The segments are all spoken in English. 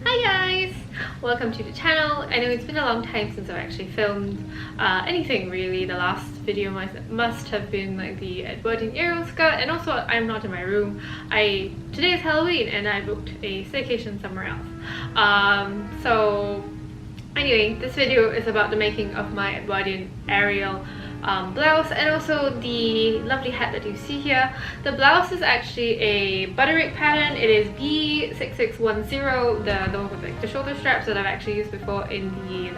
Hi guys! Welcome to the channel. I know it's been a long time since I've actually filmed anything really. The last video must have been like the Edwardian Ariel skirt, and also I'm not in my room. Today is Halloween and I booked a staycation somewhere else. So anyway, this video is about the making of my Edwardian Ariel blouse and also the lovely hat that you see here. The blouse is actually a Bodice pattern. It is B6610, the one with like the shoulder straps that I've actually used before in the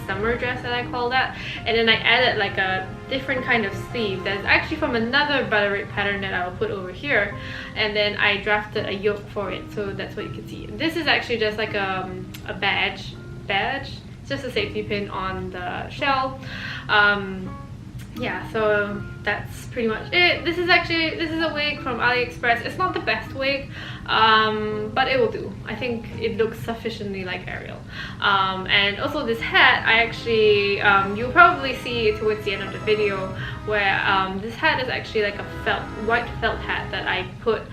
summer dress that I call that. And then I added like a different kind of sleeve that's actually from another Bodice pattern that I will put over here. And then I drafted a yoke for it, so that's what you can see. This is actually just like a badge. It's just a safety pin on the shell. Yeah, so that's pretty much it. This is a wig from AliExpress. It's not the best wig, but it will do. I think it looks sufficiently like Ariel. And also this hat, I actually, you'll probably see towards the end of the video where this hat is actually like a white felt hat that I put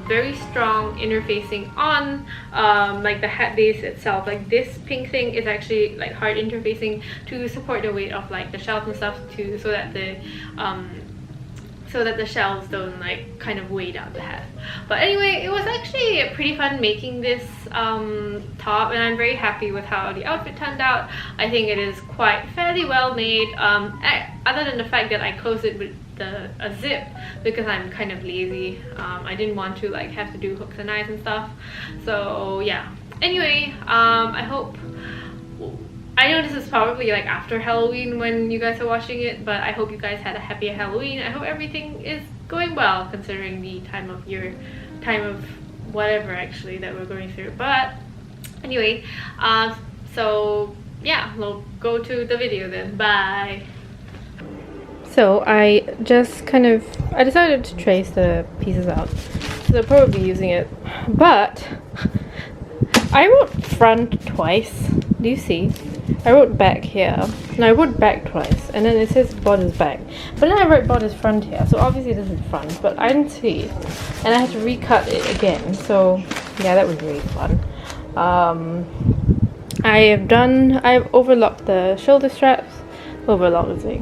very strong interfacing on like the hat base itself. Like this pink thing is actually like hard interfacing to support the weight of like the shells and stuff so that the shells don't like kind of weigh down the hat. But anyway, it was actually pretty fun making this top, and I'm very happy with how the outfit turned out. I think it is fairly well made, other than the fact that I closed it with a zip because I'm kind of lazy. I didn't want to like have to do hooks and eyes and stuff. So yeah, anyway, I know this is probably like after Halloween when you guys are watching it, but I hope you guys had a happy Halloween. I hope everything is going well considering the time of whatever actually that we're going through. But anyway, so yeah, we'll go to the video then. Bye! So I decided to trace the pieces out. So I'll probably be using it, but I wrote front twice. Do you see? I wrote back here, and I wrote back twice, and then it says bodice back, but then I wrote bodice front here, so obviously this is front, but I didn't see it, and I had to recut it again. So yeah, that was really fun. I've overlocked the shoulder straps, overlocked the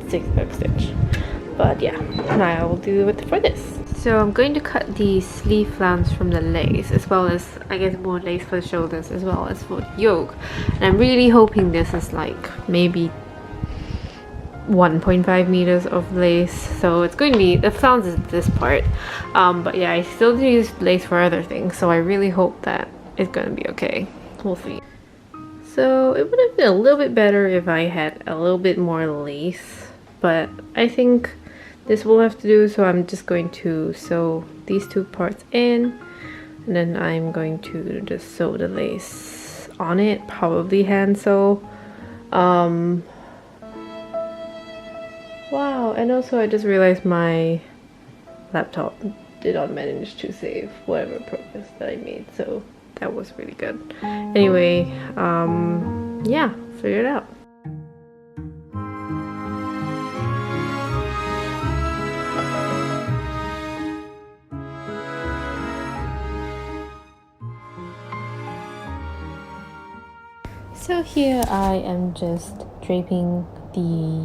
zigzag stitch, but yeah, now I will do it for this. So I'm going to cut the sleeve flounce from the lace, as well as I guess more lace for the shoulders as well as for the yoke. And I'm really hoping this is like maybe 1.5 meters of lace, so it's going to be, the flounce is this part, but yeah, I still do use lace for other things, so I really hope that it's going to be okay. We'll see. So it would have been a little bit better if I had a little bit more lace, but I think this will have to do, so I'm just going to sew these two parts in, and then I'm going to just sew the lace on it, probably hand sew. Wow, and also I just realized my laptop did not manage to save whatever progress that I made, so that was really good. Anyway, yeah, figure it out. So here I am just draping the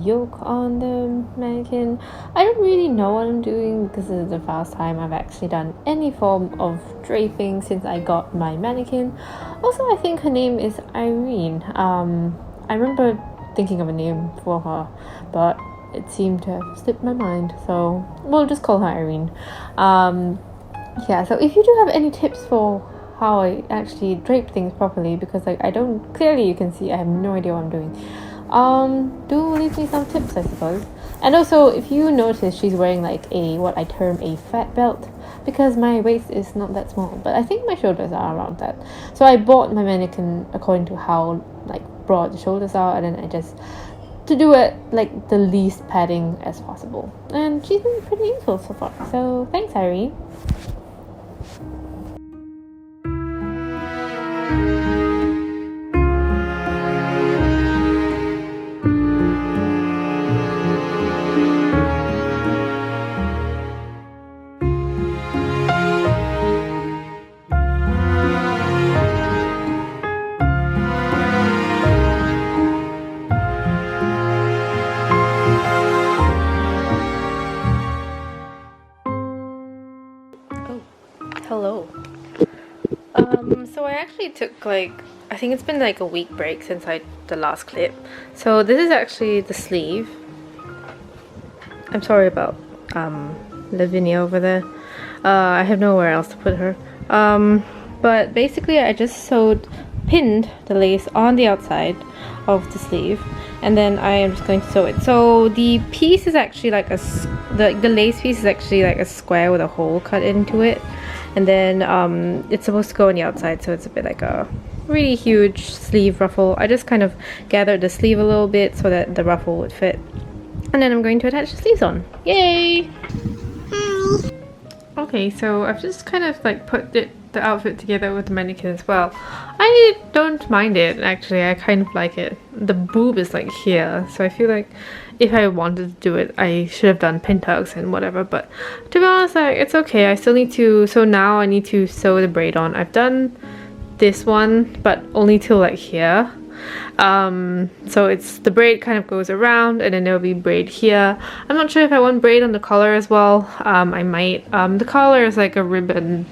yoke on the mannequin. I don't really know what I'm doing because this is the first time I've actually done any form of draping since I got my mannequin. Also, I think her name is Irene. I remember thinking of a name for her, but it seemed to have slipped my mind, so we'll just call her Irene. Yeah, so if you do have any tips for how I actually drape things properly, because like clearly you can see I have no idea what I'm doing, do leave me some tips, I suppose. And also, if you notice, she's wearing like what I term a fat belt, because my waist is not that small, but I think my shoulders are around that. So I bought my mannequin according to how like broad the shoulders are, and then I just to do it like the least padding as possible, and she's been pretty useful so far, so thanks, Irene. I actually took like, I think it's been like a week break since the last clip. So this is actually the sleeve. I'm sorry about Lavinia over there. I have nowhere else to put her. But basically I just pinned the lace on the outside of the sleeve, and then I am just going to sew it. So the piece is actually like the lace piece is actually like a square with a hole cut into it, and then it's supposed to go on the outside, so it's a bit like a really huge sleeve ruffle. I just kind of gathered the sleeve a little bit so that the ruffle would fit, and then I'm going to attach the sleeves on. Yay! Okay, so I've just kind of like put the outfit together with the mannequin as well. I don't mind it, actually. I kind of like it. The boob is like here, so I feel like if I wanted to do it, I should have done pin tucks and whatever, but to be honest, like, it's okay. I still need to, so now I need to sew the braid on. I've done this one, but only till like here. So it's the braid kind of goes around, and then there'll be braid here. I'm not sure if I want braid on the collar as well. I might. The collar is like a ribbon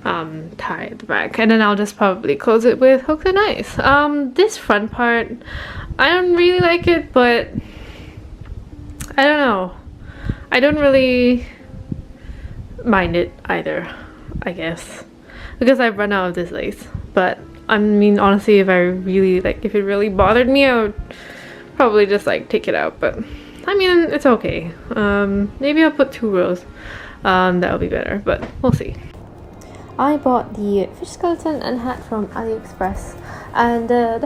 tie at the back, and then I'll just probably close it with hooks and eyes. This front part, I don't really like it, but I don't know. I don't really mind it either, I guess, because I've run out of this lace. But I mean, honestly, if it really bothered me, I would probably just like take it out. But I mean, it's okay. Maybe I'll put 2 rows. That'll be better, but we'll see. I bought the fish skeleton and hat from AliExpress, and the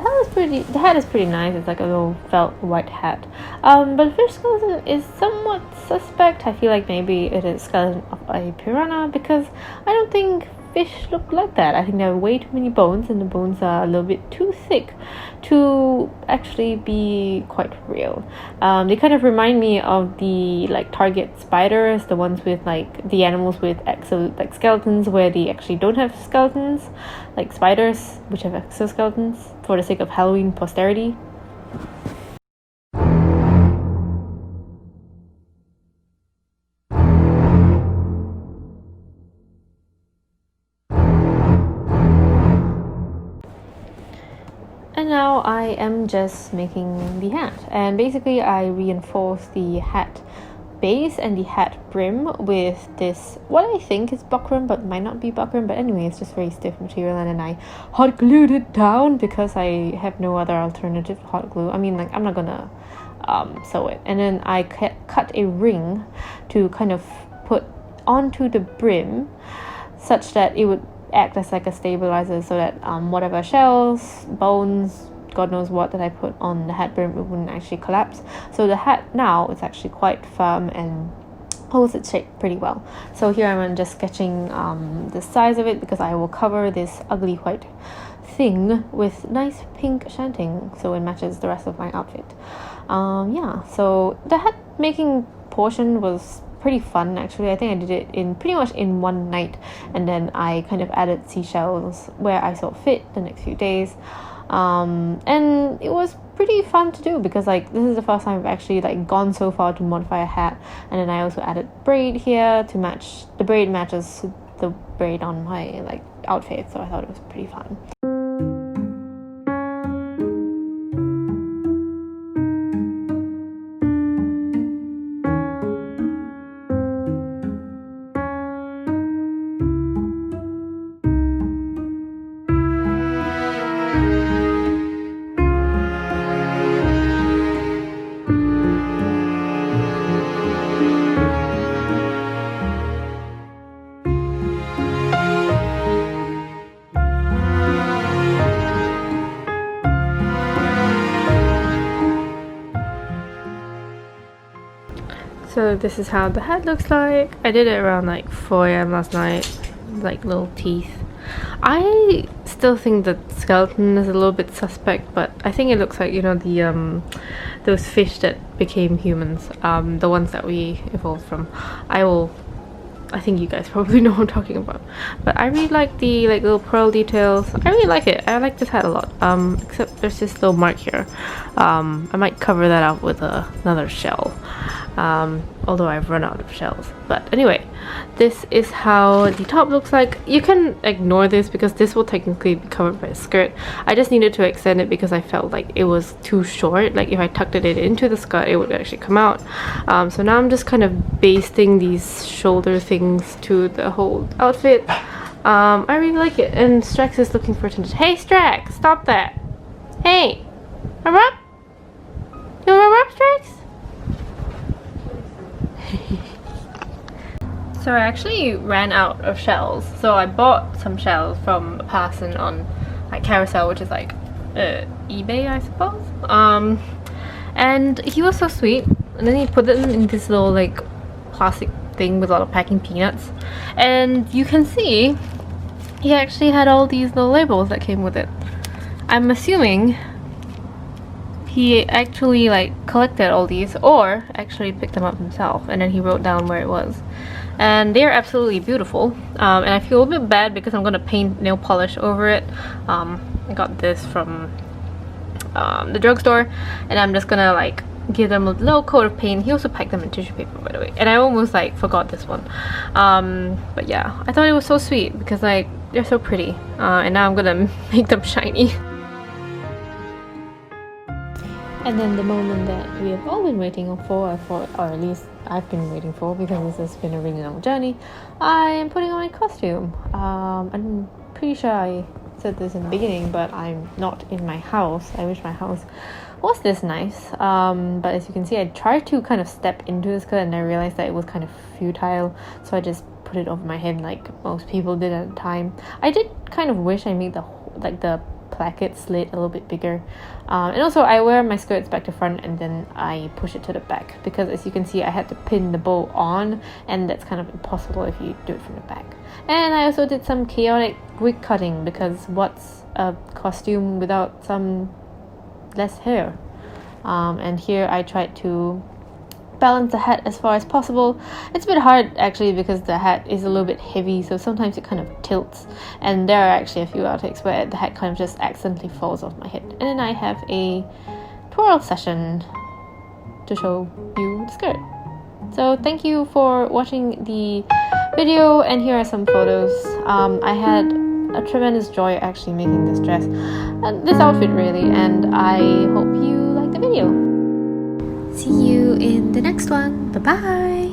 hat is pretty nice. It's like a little felt white hat. But the fish skeleton is somewhat suspect. I feel like maybe it is skeleton of a piranha, because I don't think fish look like that. I think there are way too many bones, and the bones are a little bit too thick to actually be quite real. They kind of remind me of the like Target spiders, the ones with like the animals with like skeletons where they actually don't have skeletons, like spiders which have exoskeletons for the sake of Halloween posterity. And now I am just making the hat, and basically I reinforce the hat base and the hat brim with this, what I think is buckram but might not be buckram, but anyway, it's just very stiff material, and then I hot glued it down because I have no other alternative to hot glue. I mean, like, I'm not gonna sew it. And then I cut a ring to kind of put onto the brim such that it would act as like a stabilizer, so that whatever shells, bones, God knows what that I put on the hat brim, it wouldn't actually collapse. So the hat now is actually quite firm and holds its shape pretty well. So here I'm just sketching the size of it, because I will cover this ugly white thing with nice pink shanting so it matches the rest of my outfit. Yeah, so the hat making portion was pretty fun, actually. I think I did it in pretty much in one night, and then I kind of added seashells where I saw fit the next few days, and it was pretty fun to do, because like this is the first time I've actually like gone so far to modify a hat. And then I also added braid here to match, the braid matches the braid on my like outfit, so I thought it was pretty fun. So this is how the hat looks like. I did it around like 4 AM last night, like little teeth. I still think the skeleton is a little bit suspect, but I think it looks like, you know, the those fish that became humans, the ones that we evolved from. I think you guys probably know what I'm talking about. But I really like the like little pearl details. I really like it. I like this hat a lot. Except there's this little mark here. I might cover that up with another shell. Although I've run out of shells. But anyway, this is how the top looks like. You can ignore this because this will technically be covered by a skirt. I just needed to extend it because I felt like it was too short. Like if I tucked it into the skirt, it would actually come out. So now I'm just kind of basting these shoulder things to the whole outfit. I really like it, and Strax is looking for attention. Hey Strax, stop that! Hey! Rub? You wanna rub, Strax? So I actually ran out of shells, so I bought some shells from a person on like Carousel, which is like eBay, I suppose. And he was so sweet, and then he put them in this little like plastic thing with a lot of packing peanuts, and you can see he actually had all these little labels that came with it. I'm assuming he actually like collected all these, or actually picked them up himself, and then he wrote down where it was. And they're absolutely beautiful, and I feel a bit bad because I'm gonna paint nail polish over it. I got this from the drugstore, and I'm just gonna like give them a little coat of paint. He also packed them in tissue paper, by the way, and I almost like forgot this one. But yeah, I thought it was so sweet because like they're so pretty, and now I'm gonna make them shiny. And then the moment that we have all been waiting for, or at least I've been waiting for, because this has been a really long journey, I am putting on my costume. I'm pretty sure I said this in the beginning, but I'm not in my house. I wish my house was this nice. But as you can see, I tried to kind of step into the skirt, and I realized that it was kind of futile, so I just put it over my head like most people did at the time. I did kind of wish I made the placket slit a little bit bigger, and also I wear my skirts back to front and then I push it to the back, because as you can see I had to pin the bow on, and that's kind of impossible if you do it from the back. And I also did some chaotic wig cutting, because what's a costume without some less hair? And here I tried to balance the hat as far as possible. It's a bit hard actually because the hat is a little bit heavy, so sometimes it kind of tilts, and there are actually a few outtakes where the hat kind of just accidentally falls off my head. And then I have a twirl session to show you the skirt. So thank you for watching the video, and here are some photos. I had a tremendous joy actually making this dress and this outfit really, and I hope you like the video. See you in the next one. Bye bye.